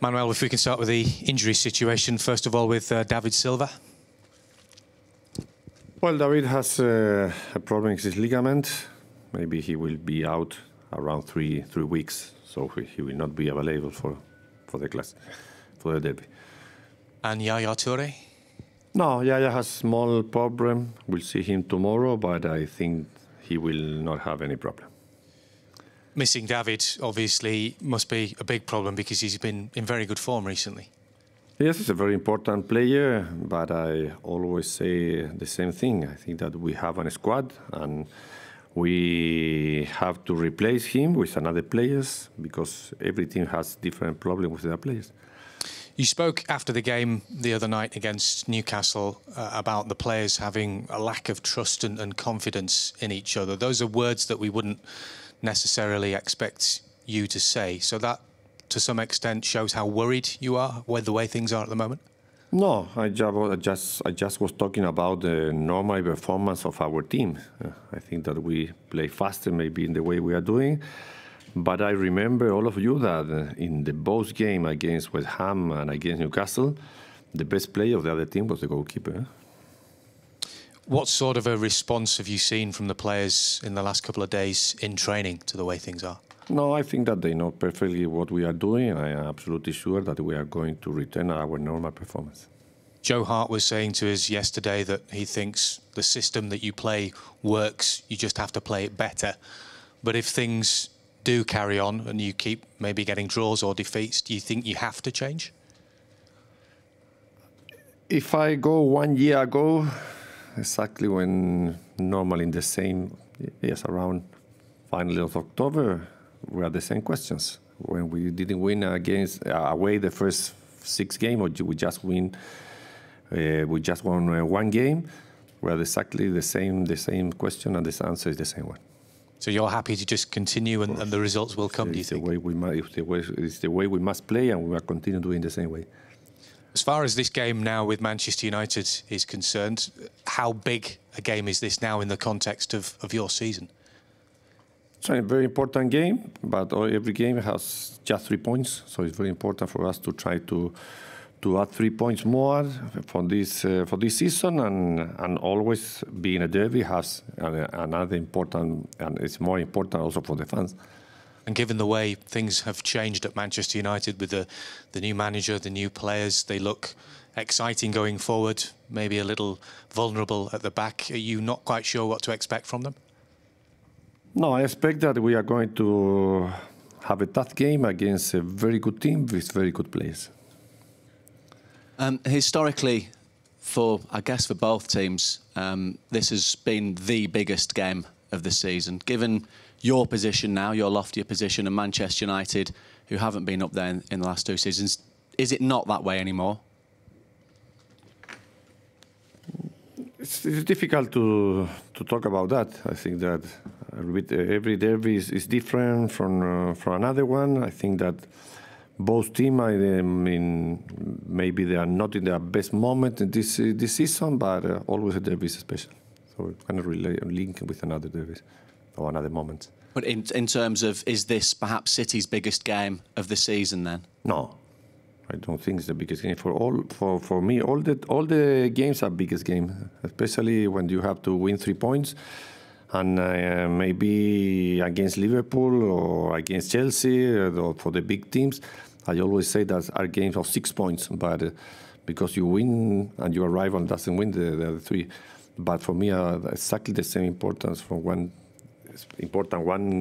Manuel, if we can start with the injury situation, first of all with David Silva. Well, David has a problem with his ligament. Maybe he will be out around three weeks, so he will not be available for the derby. And Yaya Toure? No, Yaya has a small problem. We'll see him tomorrow, but I think he will not have any problem. Missing David, obviously, must be a big problem because he's been in very good form recently. Yes, he's a very important player, but I always say the same thing. I think that we have a squad and we have to replace him with another players because every team has different problems with their players. You spoke after the game the other night against Newcastle about the players having a lack of trust and confidence in each other. Those are words that we wouldn't necessarily expect you to say. So that, to some extent, shows how worried you are with the way things are at the moment? No, I just was talking about the normal performance of our team. I think that we play faster maybe in the way we are doing. But I remember all of you that in the both game against West Ham and against Newcastle, the best player of the other team was the goalkeeper. What sort of a response have you seen from the players in the last couple of days in training to the way things are? No, I think that they know perfectly what we are doing. I am absolutely sure that we are going to return our normal performance. Joe Hart was saying to us yesterday that he thinks the system that you play works, you just have to play it better. But if things do carry on and you keep maybe getting draws or defeats, do you think you have to change? If I go 1 year ago, exactly when normally in the same, yes, around finally of October, we had the same questions. When we didn't win against away the first 6 games, or we just won 1 game, we had exactly the same question, and the answer is the same one. So you're happy to just continue and the results will come, do you think? It's the way we must play, and we will continue doing the same way. As far as this game now with Manchester United is concerned, how big a game is this now in the context of your season? It's a very important game, but every game has just 3 points, so it's very important for us to try to add 3 points more for this season, and always being a derby has another important, and it's more important also for the fans. And given the way things have changed at Manchester United with the new manager, the new players, they look exciting going forward, maybe a little vulnerable at the back. Are you not quite sure what to expect from them? No, I expect that we are going to have a tough game against a very good team with very good players. Historically, I guess for both teams, this has been the biggest game of the season. Given your position now, your loftier position, and Manchester United, who haven't been up there in the last 2 seasons, is it not that way anymore? It's difficult to talk about that. I think that every derby is different from another one. I think that both teams, maybe they are not in their best moment in this season, but always a derby is special. So it cannot really link with another derby or another moment. But in terms of, is this perhaps City's biggest game of the season then? No, I don't think it's the biggest game for me. All the games are biggest game, especially when you have to win 3 points, and maybe against Liverpool or against Chelsea or for the big teams. I always say that are games of 6 points, but because you win and your rival doesn't win the other 3. But for me, exactly the same importance for one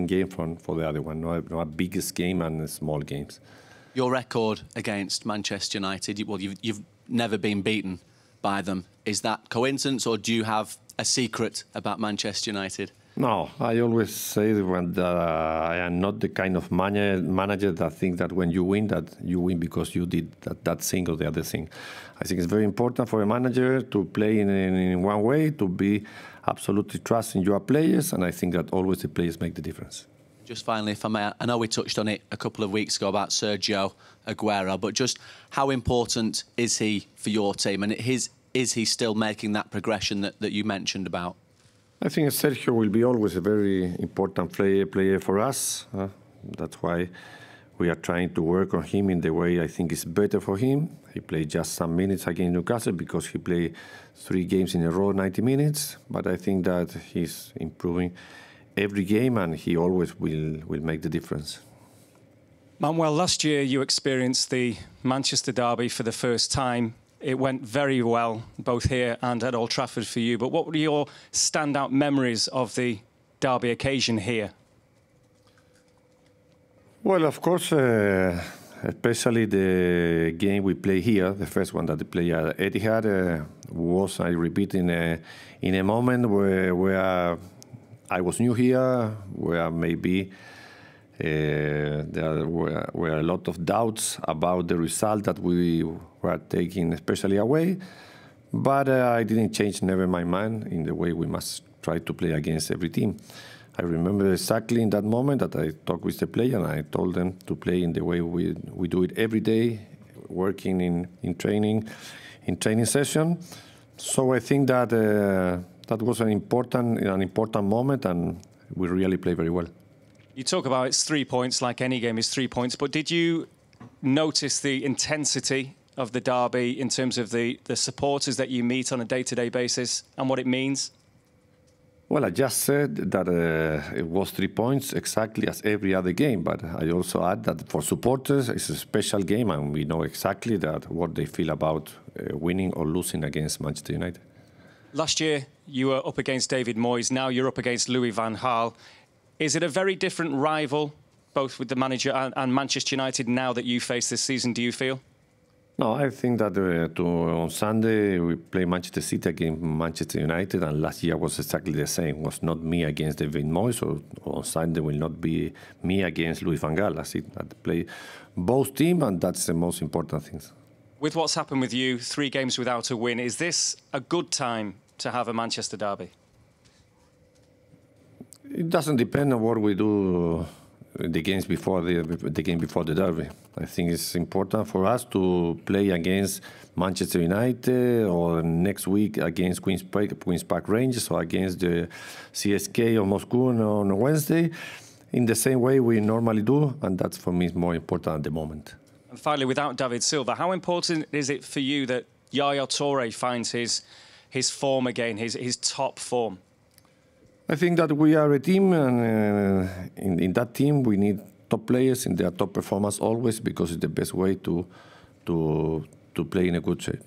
game for the other one. No biggest game and small games. Your record against Manchester United, well, you've never been beaten by them. Is that coincidence, or do you have a secret about Manchester United? No, I always say that I am not the kind of manager that thinks that when you win because you did that thing or the other thing. I think it's very important for a manager to play in one way, to be absolutely trusting your players, and I think that always the players make the difference. Just finally, if I may, I know we touched on it a couple of weeks ago about Sergio Aguero, but just how important is he for your team, and is he still making that progression that you mentioned about? I think Sergio will be always a very important player for us. That's why we are trying to work on him in the way I think is better for him. He played just some minutes against Newcastle because he played 3 games in a row, 90 minutes. But I think that he's improving every game, and he always will make the difference. Manuel, last year you experienced the Manchester derby for the first time. It went very well, both here and at Old Trafford for you. But what were your standout memories of the derby occasion here? Well, of course, especially the game we play here, the first one that they play at Etihad, was, I repeat, in a moment where I was new here, where maybe there were a lot of doubts about the result that we were taking, especially away. But I didn't change never my mind in the way we must try to play against every team. I remember exactly in that moment that I talked with the player and I told them to play in the way we do it every day, working in training session. So I think that that was an important moment, and we really played very well. You talk about it's 3 points, like any game is 3 points, but did you notice the intensity of the derby in terms of the supporters that you meet on a day-to-day basis and what it means? Well, I just said that it was 3 points exactly as every other game, but I also add that for supporters it's a special game, and we know exactly that what they feel about winning or losing against Manchester United. Last year you were up against David Moyes, now you're up against Louis van Gaal. Is it a very different rival, both with the manager and Manchester United, now that you face this season, do you feel? No, I think that on Sunday we play Manchester City against Manchester United, and last year was exactly the same. It was not me against David Moyes, or on Sunday will not be me against Louis van Gaal. I see that play both teams, and that's the most important thing. With what's happened with you, 3 games without a win, is this a good time to have a Manchester derby? It doesn't depend on what we do the games before the game before the derby. I think it's important for us to play against Manchester United, or next week against Queen's Park Rangers, or against the CSK or Moscow on Wednesday, in the same way we normally do, and that's for me is more important at the moment. And finally, without David Silva, how important is it for you that Yaya Toure finds his form again, his top form? I think that we are a team, and in that team we need top players in their top performance always, because it's the best way to play in a good shape.